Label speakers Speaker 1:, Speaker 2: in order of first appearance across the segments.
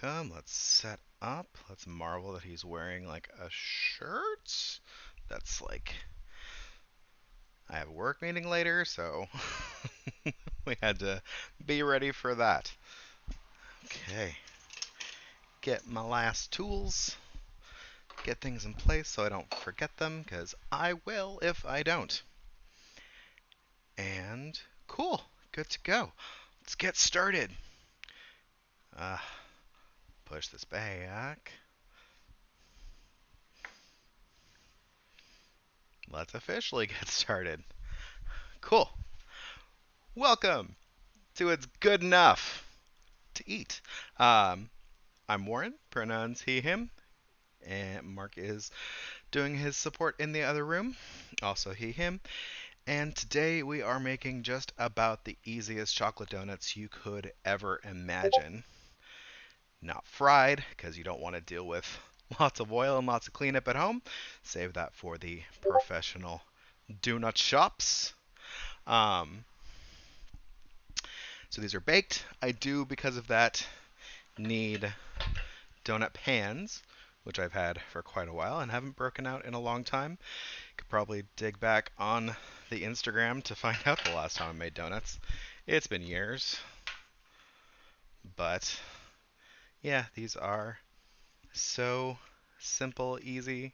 Speaker 1: Let's set up. Let's marvel that he's wearing like a shirt. That's like I have a work meeting later, so we had to be ready for that. Okay, get my last tools, get things in place so I don't forget them, because I will if I don't. And cool, good to go. Let's get started. Uh, Push this back. Let's officially get started. Cool. Welcome to It's Good Enough to Eat. Um, I'm Warren, pronouns he, him, and Mark is doing his support in the other room, also he, him. And today we are making just about the easiest chocolate donuts you could ever imagine. Not fried, because you don't want to deal with lots of oil and lots of cleanup at home. Save that for the professional donut shops. Um, so these are baked. I do, because of that, need donut pans, which I've had for quite a while and haven't broken out in a long time. Could probably dig back on the Instagram to find out the last time I made donuts. It's been years, but yeah, these are so simple, easy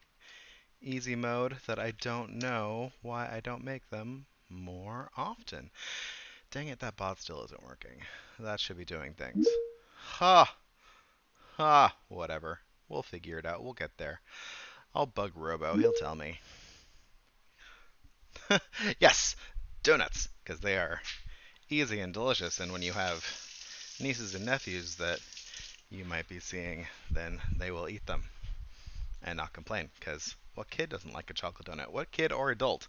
Speaker 1: mode that I don't know why I don't make them more often. Dang it, that bot still isn't working. That should be doing things. Ha! Ha! Whatever. We'll figure it out. We'll get there. I'll bug Robo. He'll tell me. Yes, donuts, because they are easy and delicious. And when you have nieces and nephews that you might be seeing, then they will eat them and not complain. Because what kid doesn't like a chocolate donut? What kid or adult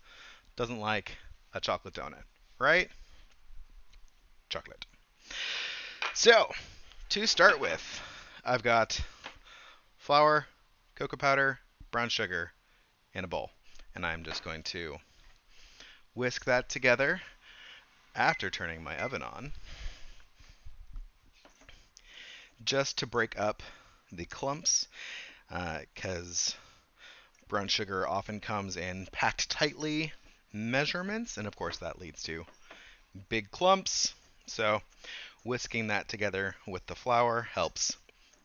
Speaker 1: doesn't like a chocolate donut? Right? Chocolate. So, to start with, I've got flour, cocoa powder, brown sugar in a bowl. And I'm just going to whisk that together after turning my oven on, just to break up the clumps, because brown sugar often comes in packed tightly measurements, and of course that leads to big clumps. So whisking that together with the flour helps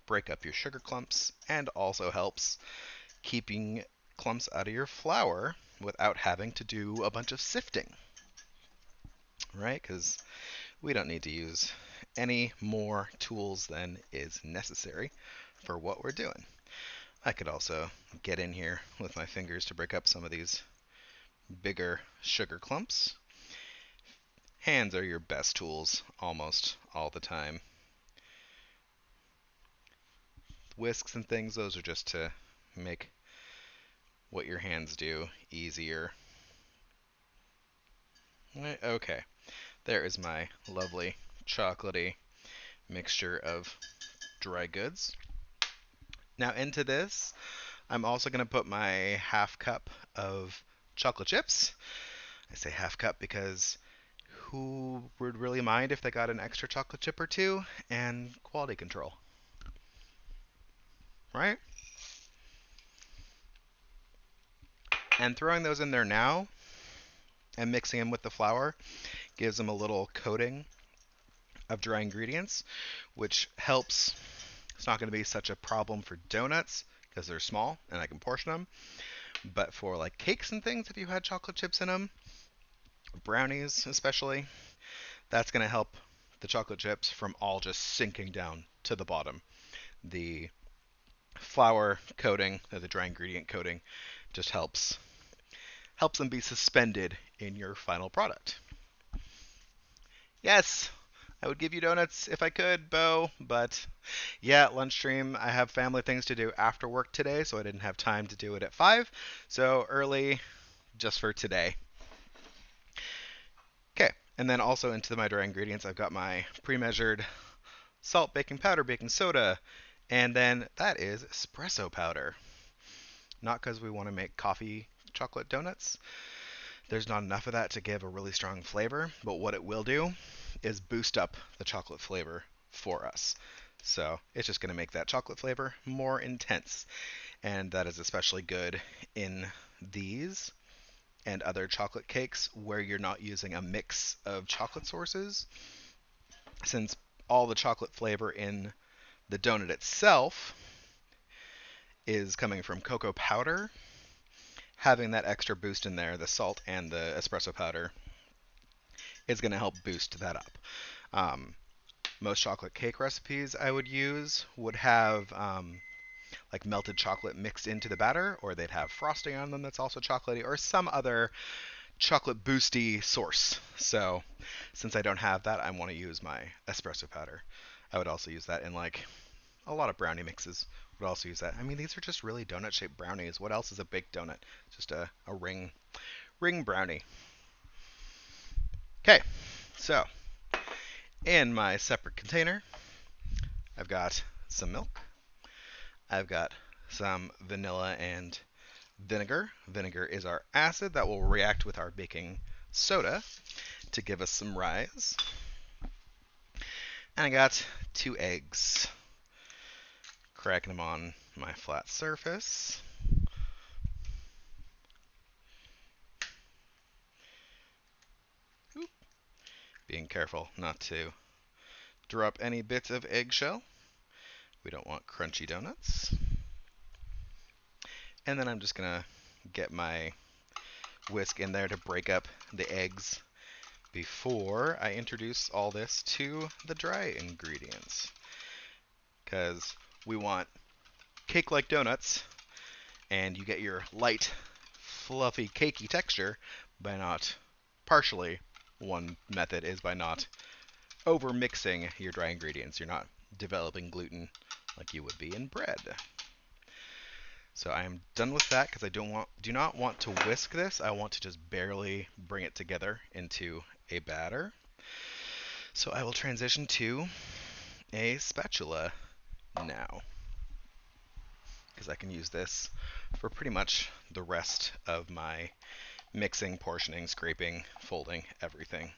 Speaker 1: break up your sugar clumps and also helps keeping clumps out of your flour without having to do a bunch of sifting, right? Because we don't need to use any more tools than is necessary for what we're doing. I could also get in here with my fingers to break up some of these bigger sugar clumps. Hands are your best tools almost all the time. Whisks and things, those are just to make what your hands do easier. Okay, there is my lovely chocolatey mixture of dry goods. Now into this, I'm also going to put my half cup of chocolate chips. I say half cup because who would really mind if they got an extra chocolate chip or two? And quality control, right? And throwing those in there now and mixing them with the flour gives them a little coating of dry ingredients, which helps. It's not going to be such a problem for donuts because they're small and I can portion them. But for like cakes and things, if you had chocolate chips in them, brownies especially, that's going to help the chocolate chips from all just sinking down to the bottom. The flour coating, or the dry ingredient coating, just helps them be suspended in your final product. Yes, I would give you donuts if I could, Bo, but yeah, lunch stream. I have family things to do after work today, so I didn't have time to do it at 5. So early just for today. Okay, and then also into my dry ingredients, I've got my pre-measured salt, baking powder, baking soda, and then that is espresso powder. Not because we want to make coffee chocolate donuts. There's not enough of that to give a really strong flavor, but what it will do is boost up the chocolate flavor for us. So it's just going to make that chocolate flavor more intense. And that is especially good in these and other chocolate cakes where you're not using a mix of chocolate sources, since all the chocolate flavor in the donut itself is coming from cocoa powder. Having that extra boost in there, the salt and the espresso powder, is going to help boost that up. Um, most chocolate cake recipes I would use would have like melted chocolate mixed into the batter, or they'd have frosting on them that's also chocolatey, or some other chocolate boosty source. So since I don't have that, I want to use my espresso powder. I would also use that in like a lot of brownie mixes. Would also use that. I mean, these are just really donut-shaped brownies. What else is a baked donut? Just a ring brownie. Okay, so in my separate container, I've got some milk. I've got some vanilla and vinegar. Vinegar is our acid that will react with our baking soda to give us some rise. And I got 2 eggs. Cracking them on my flat surface. Oop. Being careful not to drop any bits of eggshell. We don't want crunchy donuts. And then I'm just going to get my whisk in there to break up the eggs before I introduce all this to the dry ingredients. Because we want cake-like donuts, and you get your light, fluffy, cakey texture by not partially. One method is by not over mixing your dry ingredients. You're not developing gluten like you would be in bread. So I am done with that because I do not want to whisk this. I want to just barely bring it together into a batter. So I will transition to a spatula now, because I can use this for pretty much the rest of my mixing, portioning, scraping, folding, everything.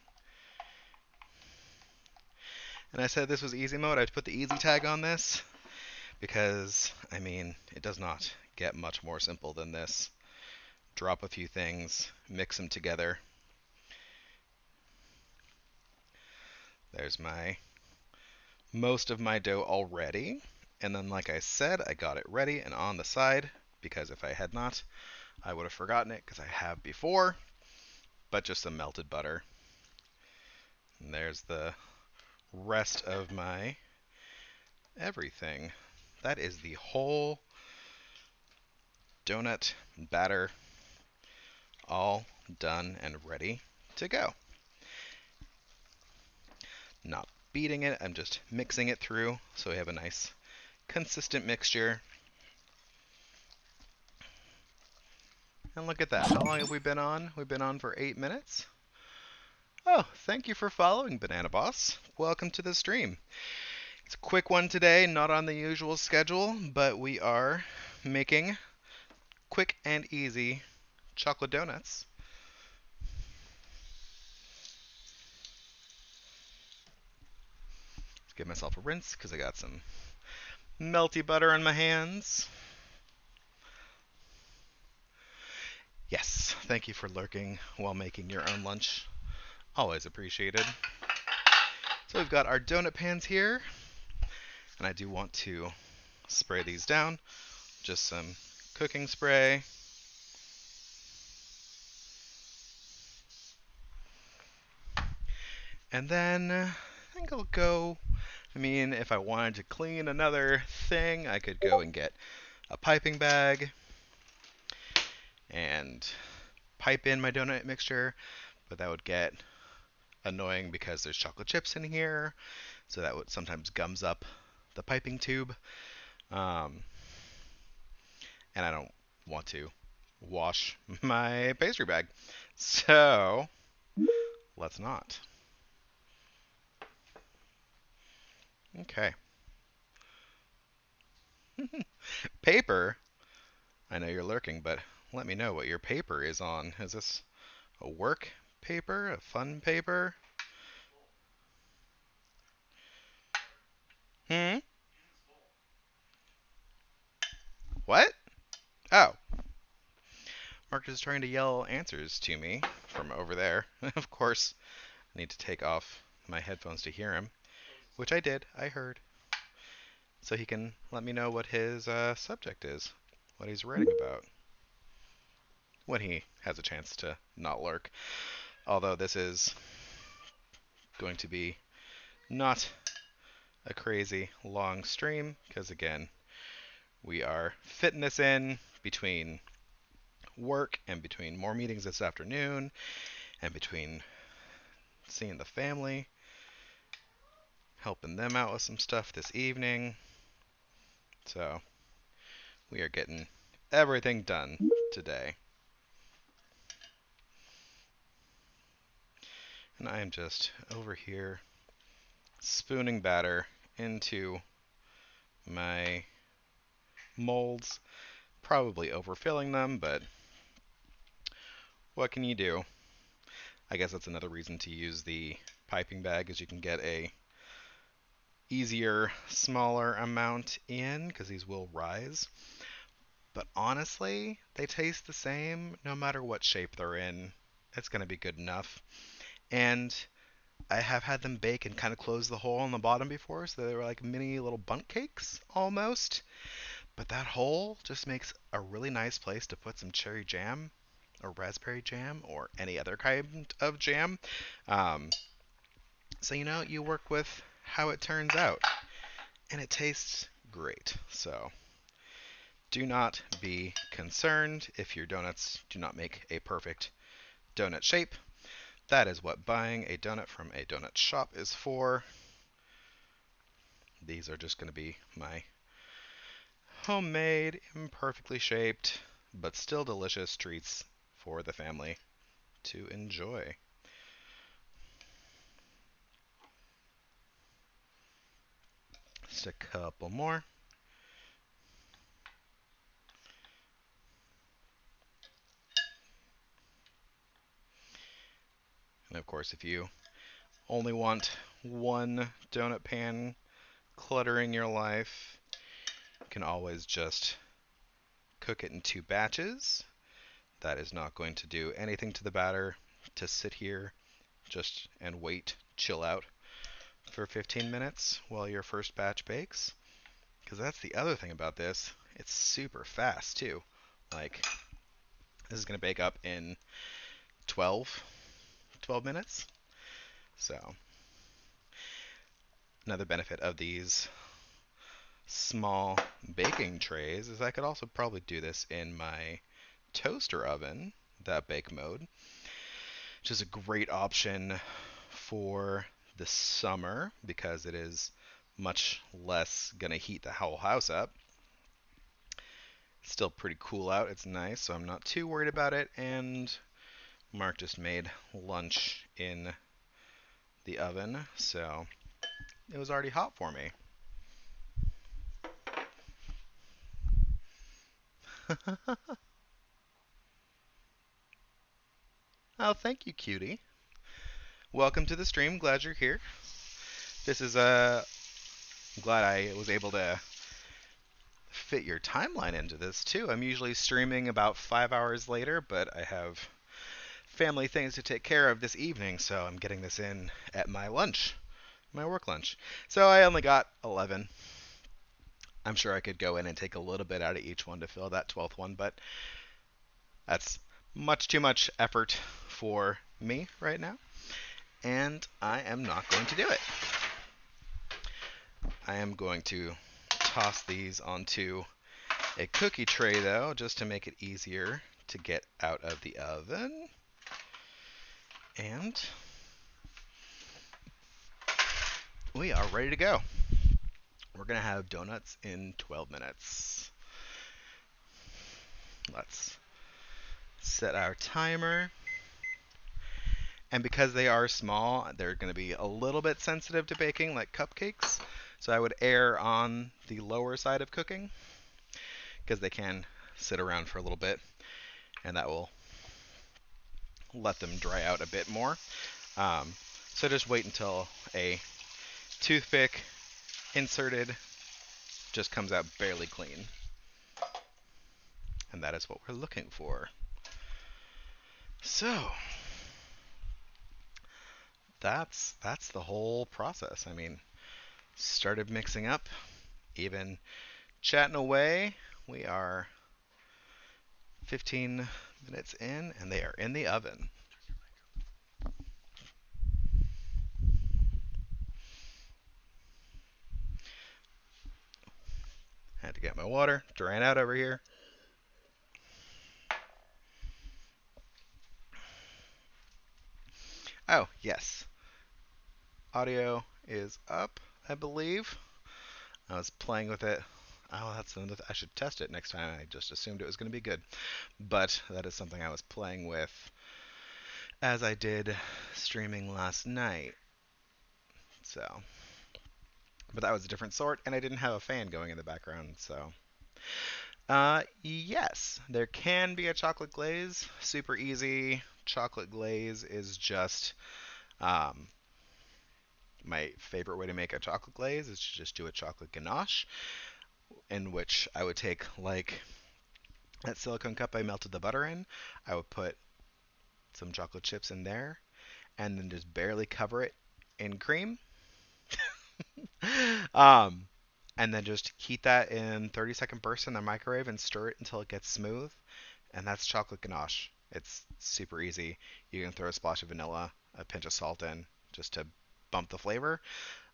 Speaker 1: And I said this was easy mode. I'd put the easy tag on this because, I mean, it does not get much more simple than this. Drop a few things, mix them together. There's most of my dough already. And then, like I said, I got it ready and on the side, because if I had not, I would have forgotten it, because I have before, but just some melted butter. And there's the rest of my everything. That is the whole donut batter all done and ready to go. Not beating it, I'm just mixing it through so we have a nice consistent mixture. And look at that. How long have we been on? We've been on for 8 minutes. Oh, thank you for following, Banana Boss. Welcome to the stream. It's a quick one today, not on the usual schedule, but we are making quick and easy chocolate donuts. Let's give myself a rinse because I got some melty butter on my hands. Yes, thank you for lurking while making your own lunch. Always appreciated. So we've got our donut pans here, and I do want to spray these down. Just some cooking spray. And then I think I'll go, I mean, if I wanted to clean another thing, I could go and get a piping bag and pipe in my donut mixture, but that would get annoying because there's chocolate chips in here, so that would sometimes gums up the piping tube. And I don't want to wash my pastry bag, so let's not. Okay. Paper. I know you're lurking, but let me know what your paper is on. Is this a work paper? A fun paper? Hmm? What? Oh. Marcus is trying to yell answers to me from over there. Of course, I need to take off my headphones to hear him, which I did. I heard. So he can let me know what his subject is, what he's writing about, when he has a chance to not lurk. Although this is going to be not a crazy long stream, because again, we are fitting this in between work and between more meetings this afternoon and between seeing the family, helping them out with some stuff this evening. So we are getting everything done today. And I am just over here spooning batter into my molds, probably overfilling them, but what can you do? I guess that's another reason to use the piping bag, is you can get a easier, smaller amount in, because these will rise. But honestly, they taste the same no matter what shape they're in. It's going to be good enough. And I have had them bake and kind of close the hole on the bottom before, so they were like mini little bundt cakes almost. But that hole just makes a really nice place to put some cherry jam or raspberry jam or any other kind of jam. Um, so, you work with how it turns out. And it tastes great. So do not be concerned if your donuts do not make a perfect donut shape. That is what buying a donut from a donut shop is for. These are just going to be my homemade, imperfectly shaped, but still delicious treats for the family to enjoy. Just a couple more. And of course, if you only want one donut pan cluttering your life, you can always just cook it in 2 batches. That is not going to do anything to the batter to sit here just and wait, chill out for 15 minutes while your first batch bakes. Because that's the other thing about this. It's super fast too. Like, this is going to bake up in 12 minutes. So, another benefit of these small baking trays is I could also probably do this in my toaster oven, that bake mode, which is a great option for the summer because it is much less going to heat the whole house up. It's still pretty cool out. It's nice, so I'm not too worried about it. And Mark just made lunch in the oven, so it was already hot for me. Oh, thank you, cutie. Welcome to the stream. Glad you're here. This is glad I was able to fit your timeline into this too. I'm usually streaming about 5 hours later, but I have family things to take care of this evening, so I'm getting this in at my lunch, my work lunch. So I only got 11. I'm sure I could go in and take a little bit out of each one to fill that 12th one, but that's much too much effort for me right now, and I am not going to do it. I am going to toss these onto a cookie tray, though, just to make it easier to get out of the oven. And we are ready to go. We're going to have donuts in 12 minutes. Let's set our timer. And because they are small, they're going to be a little bit sensitive to baking, like cupcakes. So I would err on the lower side of cooking, because they can sit around for a little bit, and that will let them dry out a bit more. So just wait until a toothpick inserted just comes out barely clean. and that is what we're looking for. So that's the whole process. I mean, started mixing up, even chatting away. We are 15 minutes in, and they are in the oven. Had to get my water. Ran out over here. Oh, yes. Audio is up, I believe. I was playing with it. Oh, that's another. I should test it next time. I just assumed it was going to be good. But that is something I was playing with as I did streaming last night. So, but that was a different sort, and I didn't have a fan going in the background. So, yes, there can be a chocolate glaze. Super easy. Chocolate glaze is just um, my favorite way to make a chocolate glaze is to just do a chocolate ganache, in which I would take like that silicone cup I melted the butter in. I would put some chocolate chips in there, and then just barely cover it in cream. um, and then just heat that in 30-second bursts in the microwave and stir it until it gets smooth. And that's chocolate ganache. It's super easy. You can throw a splash of vanilla, a pinch of salt in just to bump the flavor.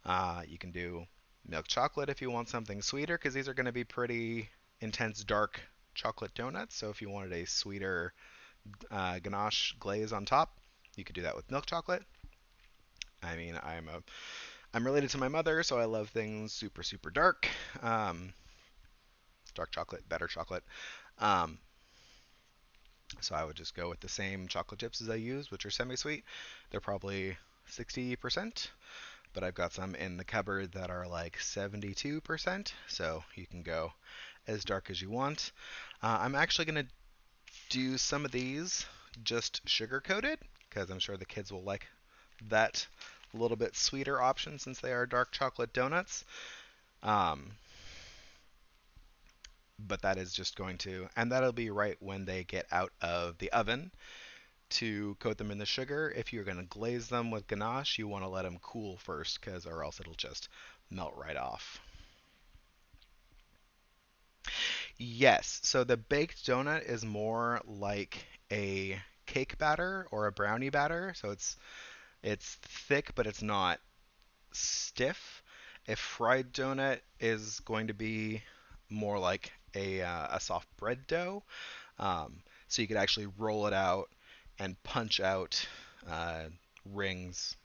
Speaker 1: You can do milk chocolate if you want something sweeter, because these are going to be pretty intense dark chocolate donuts. So if you wanted a sweeter ganache glaze on top, you could do that with milk chocolate. I mean, I'm related to my mother, so I love things super super dark. Um, Dark chocolate, better chocolate. Um, so I would just go with the same chocolate chips as I use, which are semi-sweet. They're probably 60%, but I've got some in the cupboard that are like 72%, so you can go as dark as you want. I'm actually going to do some of these just sugar coated because I'm sure the kids will like that little bit sweeter option since they are dark chocolate donuts. Um, but that is just going to, and that'll be right when they get out of the oven to coat them in the sugar. If you're going to glaze them with ganache, you want to let them cool first, because or else it'll just melt right off. Yes, so the baked donut is more like a cake batter or a brownie batter. So it's thick, but it's not stiff. A fried donut is going to be more like a soft bread dough. So you could actually roll it out and punch out uh, rings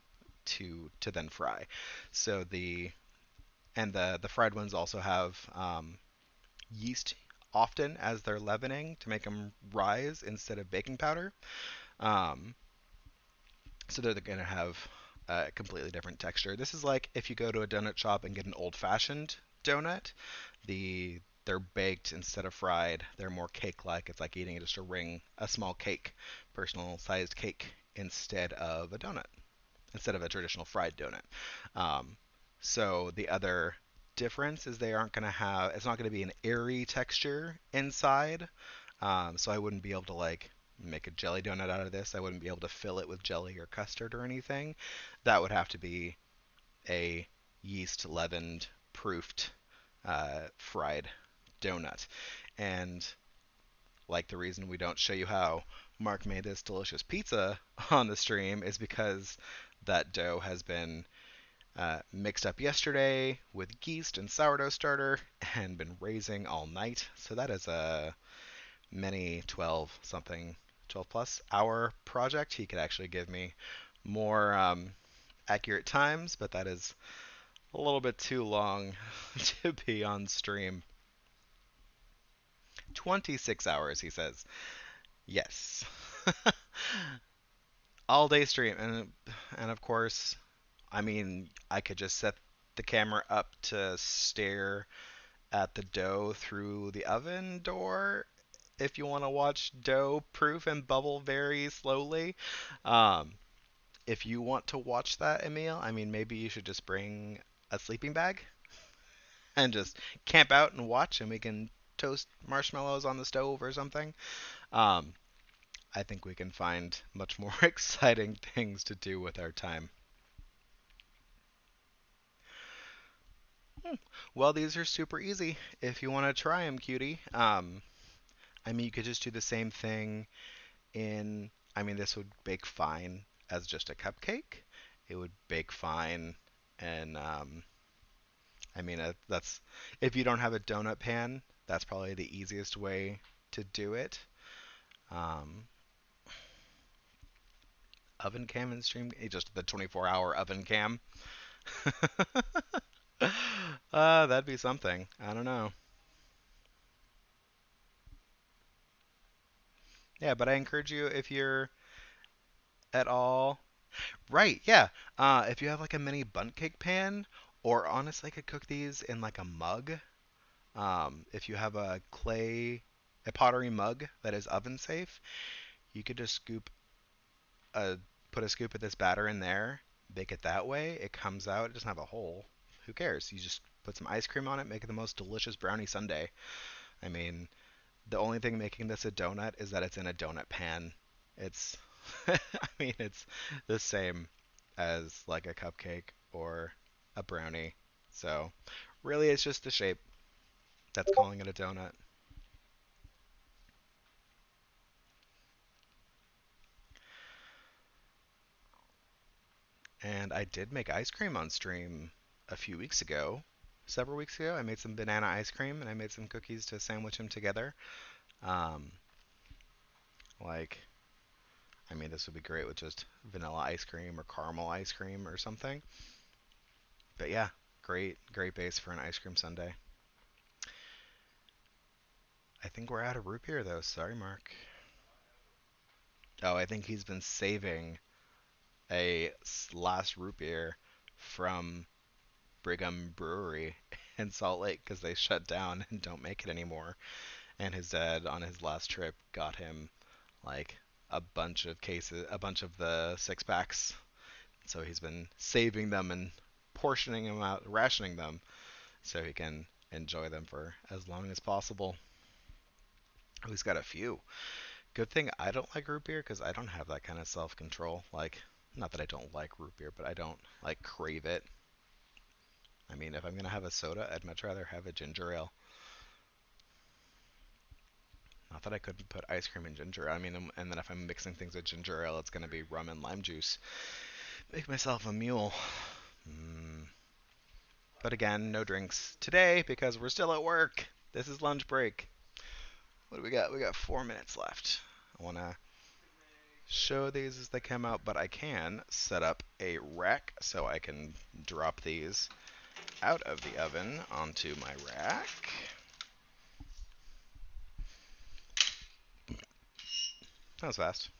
Speaker 1: to then fry. So the fried ones also have yeast often as their leavening to make them rise instead of baking powder. Um, so they're going to have a completely different texture. This is like if you go to a donut shop and get an old-fashioned donut. They're baked instead of fried. They're more cake-like. It's like eating just a small cake, personal-sized cake instead of a donut, instead of a traditional fried donut. Um, so the other difference is they aren't going to have. It's not going to be an airy texture inside. So I wouldn't be able to like make a jelly donut out of this. I wouldn't be able to fill it with jelly or custard or anything. That would have to be a yeast leavened, proofed, fried donut. And like the reason we don't show you how Mark made this delicious pizza on the stream is because that dough has been mixed up yesterday with yeast and sourdough starter and been raising all night. So that is a many 12 something 12 plus hour project. He could actually give me more accurate times, but that is a little bit too long to be on stream. 26 hours, he says. Yes. All day stream. And of course, I mean, I could just set the camera up to stare at the dough through the oven door if you want to watch dough proof and bubble very slowly. Um, if you want to watch that, Emil, I mean, maybe you should just bring a sleeping bag and just camp out and watch, and we can toast marshmallows on the stove or something. Um, I think we can find much more exciting things to do with our time. Hmm. Well, these are super easy if you want to try them, cutie. I mean, you could just do the same thing in, I mean, this would bake fine as just a cupcake. It would bake fine, and I mean, that's if you don't have a donut pan, that's probably the easiest way to do it. Um, Oven cam and stream, just the 24-hour oven cam. That'd be something. I don't know. Yeah, but I encourage you if you're at all right. Yeah, if you have like a mini bundt cake pan, or honestly, I could cook these in like a mug. If you have a pottery mug that is oven safe, you could just a put a scoop of this batter in there, bake it that way. It comes out, it doesn't have a hole. Who cares? You just put some ice cream on it, make it the most delicious brownie sundae. I mean, the only thing making this a donut is that it's in a donut pan. It's, I mean, it's the same as like a cupcake or a brownie. So, really, it's just the shape that's calling it a donut. And I did make ice cream on stream a few weeks ago. Several weeks ago, I made some banana ice cream and I made some cookies to sandwich them together. Um, like, I mean, this would be great with just vanilla ice cream or caramel ice cream or something. But yeah, great base for an ice cream sundae. I think we're out of root beer though. Sorry, Mark. Oh, I think he's been saving a last root beer from Brigham Brewery in Salt Lake because they shut down and don't make it anymore. And his dad on his last trip got him like a bunch of the six packs. So he's been saving them and portioning them out, rationing them so he can enjoy them for as long as possible. Oh, he's got a few. Good thing I don't like root beer because I don't have that kind of self-control. Like, not that I don't like root beer, but I don't like crave it. I mean, if I'm gonna have a soda, I'd much rather have a ginger ale. Not that I couldn't put ice cream in ginger. I mean, and then if I'm mixing things with ginger ale, it's gonna be rum and lime juice. Make myself a mule. Mm. But again, no drinks today because we're still at work. This is lunch break. What do we got? We got 4 minutes left. I wanna show these as they come out, but I can set up a rack so I can drop these out of the oven onto my rack. That was fast.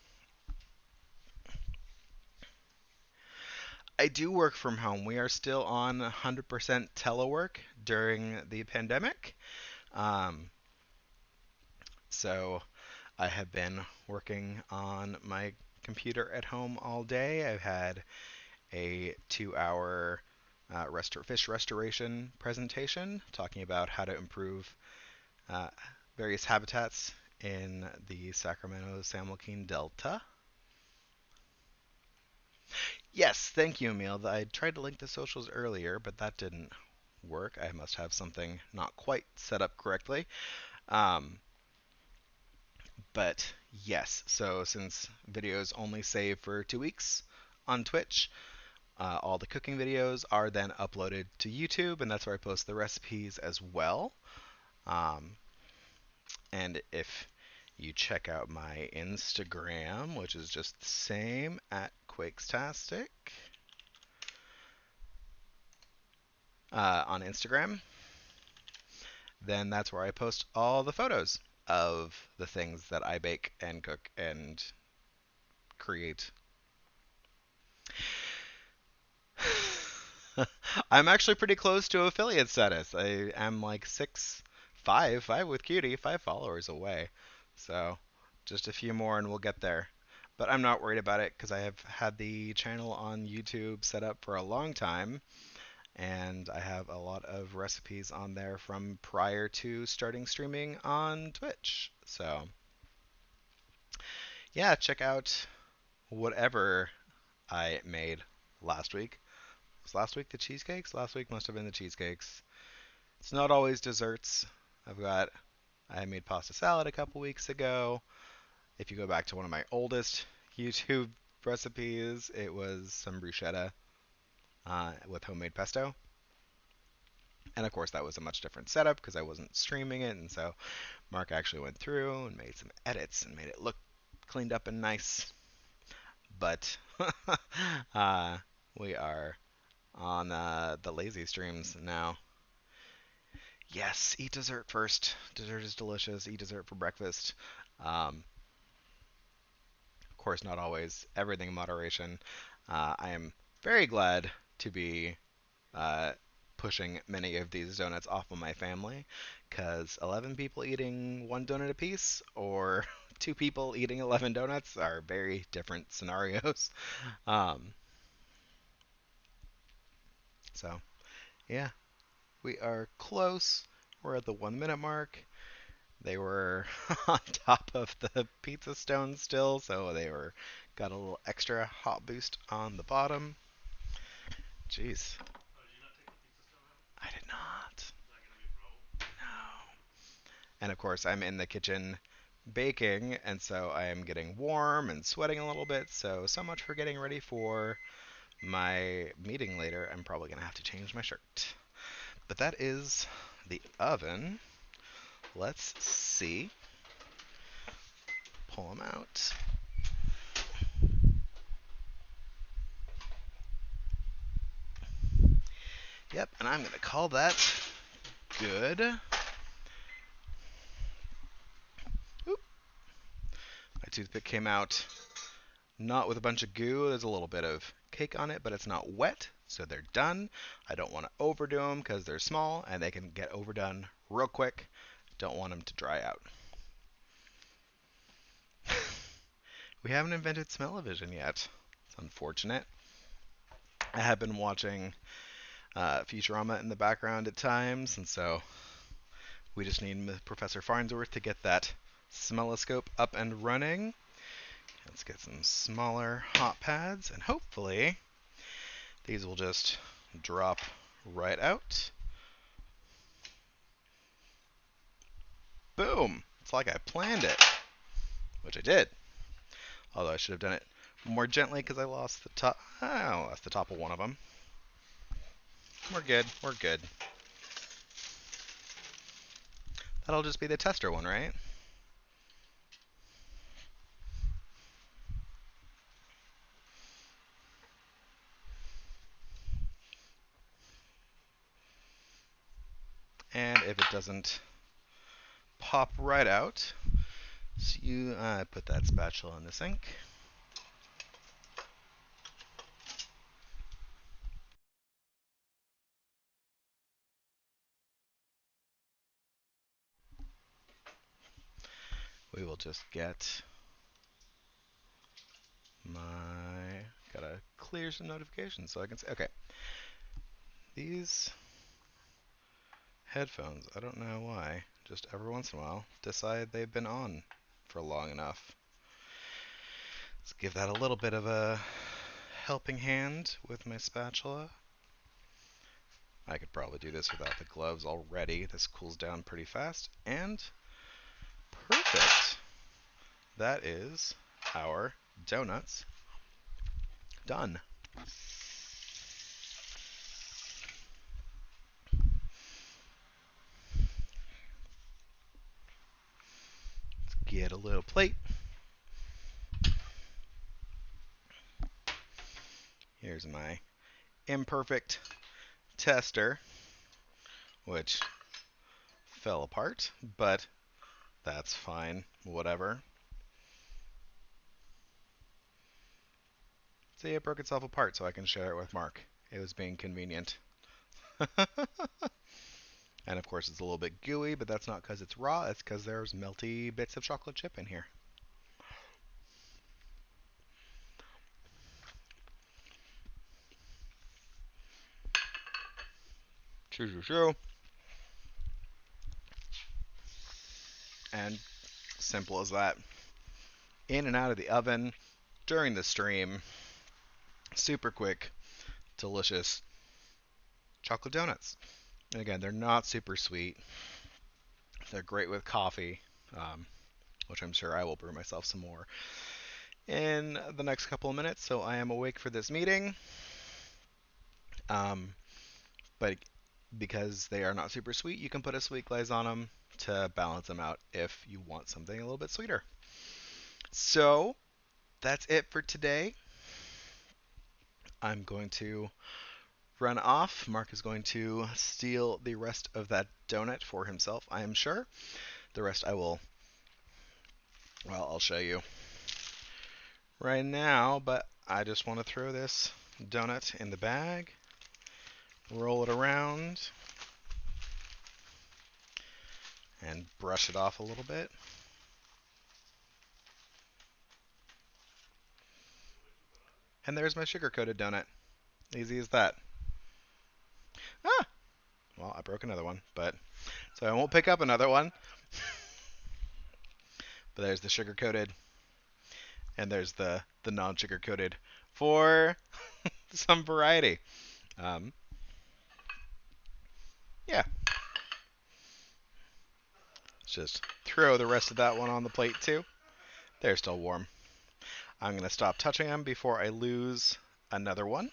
Speaker 1: I do work from home. We are still on 100% telework during the pandemic. Um, so I have been working on my computer at home all day. I've had a 2 hour fish restoration presentation talking about how to improve uh, various habitats in the Sacramento San Joaquin Delta. Yes, thank you, Emil. I tried to link the socials earlier, but that didn't work. I must have something not quite set up correctly. Um, but yes, so since videos only save for 2 weeks on Twitch, all the cooking videos are then uploaded to YouTube, and that's where I post the recipes as well. Um, and if you check out my Instagram, which is just the same at Quakestastic on Instagram, then that's where I post all the photos of the things that I bake and cook and create. I'm actually pretty close to affiliate status. I am like five with Cutie, 5 followers away. So just a few more and we'll get there. But I'm not worried about it because I have had the channel on YouTube set up for a long time. and I have a lot of recipes on there from prior to starting streaming on Twitch. So, yeah, check out whatever I made last week. Was last week the cheesecakes? Last week must have been the cheesecakes. It's not always desserts. I've got I made pasta salad a couple weeks ago. If you go back to one of my oldest YouTube recipes, it was some bruschetta with homemade pesto. And of course, that was a much different setup because I wasn't streaming it, and so Mark actually went through and made some edits and made it look cleaned up and nice. But uh, we are on the lazy streams now. Yes, eat dessert first. Dessert is delicious. Eat dessert for breakfast. Of course, not always. Everything in moderation. I am very glad to be uh, pushing many of these donuts off of my family, because 11 people eating one donut apiece or two people eating 11 donuts are very different scenarios. Um, so, yeah, we are close. We're at the 1 minute mark. They were on top of the pizza stone still, so they were got a little extra hot boost on the bottom. Jeez. I did not. No. And of course, I'm in the kitchen baking, and so I am getting warm and sweating a little bit. So much for getting ready for my meeting later. I'm probably going to have to change my shirt. But that is the oven. Let's see. Pull them out. Yep, and I'm going to call that good. Oop. My toothpick came out not with a bunch of goo. There's a little bit of cake on it, but it's not wet, so they're done. I don't want to overdo them because they're small and they can get overdone real quick. Don't want them to dry out. We haven't invented smell-o-vision yet. It's unfortunate. I have been watching Futurama in the background at times, and so we just need Professor Farnsworth to get that smelloscope up and running. Let's get some smaller hot pads, and hopefully these will just drop right out. Boom! It's like I planned it, which I did. Although I should have done it more gently because I lost the top. I lost the top of one of them. We're good. We're good. That'll just be the tester one, right? And if it doesn't pop right out, so you put that spatula in the sink. We will just get my... Gotta clear some notifications so I can see. Okay. These headphones, I don't know why, just every once in a while, decide they've been on for long enough. Let's give that a little bit of a helping hand with my spatula. I could probably do this without the gloves already. This cools down pretty fast. And perfect. That is our donuts done. Let's get a little plate. Here's my imperfect tester, which fell apart, but that's fine. Whatever. See, it broke itself apart so I can share it with Mark. It was being convenient. And of course, it's a little bit gooey, but that's not because it's raw. It's because there's melty bits of chocolate chip in here. Shoo, shoo, shoo. And simple as that. In and out of the oven during the stream. Super quick, delicious chocolate donuts. And again, they're not super sweet. They're great with coffee, um, which I'm sure I will brew myself some more in the next couple of minutes. So I am awake for this meeting. But because they are not super sweet, you can put a sweet glaze on them to balance them out if you want something a little bit sweeter. So that's it for today. I'm going to run off. Mark is going to steal the rest of that donut for himself, I am sure. The rest I'll show you right now, but I just want to throw this donut in the bag, roll it around, and brush it off a little bit. And there's my sugar-coated donut. Easy as that. Ah! Well, I broke another one, but so I won't pick up another one. But there's the sugar-coated, and there's the non-sugar-coated for some variety. Um, yeah, just throw the rest of that one on the plate too. They're still warm. I'm going to stop touching them before I lose another one.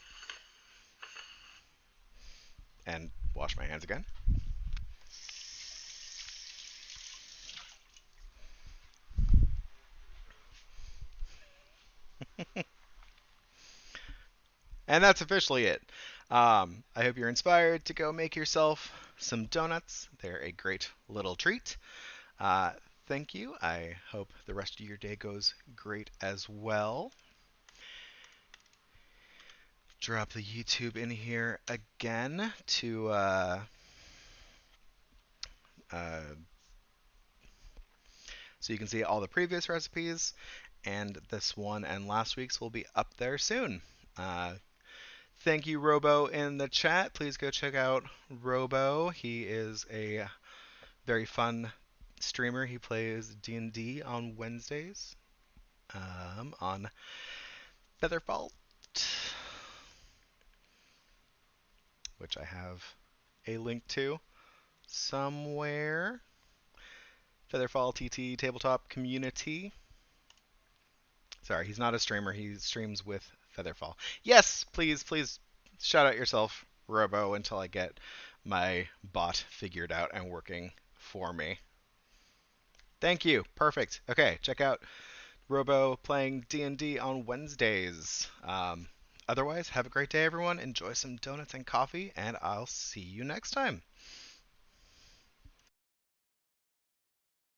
Speaker 1: And wash my hands again. And that's officially it. I hope you're inspired to go make yourself some donuts. They're a great little treat. Uh, Thank you. I hope the rest of your day goes great as well. Drop the YouTube in here again to uh, so you can see all the previous recipes, and this one and last week's will be up there soon. Thank you, Robo, in the chat. Please go check out Robo. He is a very fun streamer. He plays D&D on Wednesdays on Featherfall, which I have a link to somewhere. Featherfall TT Tabletop Community. Sorry, he's not a streamer. He streams with Featherfall. Yes, please, please shout out yourself, Robo, until I get my bot figured out and working for me. Thank you. Perfect. Okay, check out Robo playing D&D on Wednesdays. Otherwise, have a great day, everyone. Enjoy some donuts and coffee, and I'll see you next time.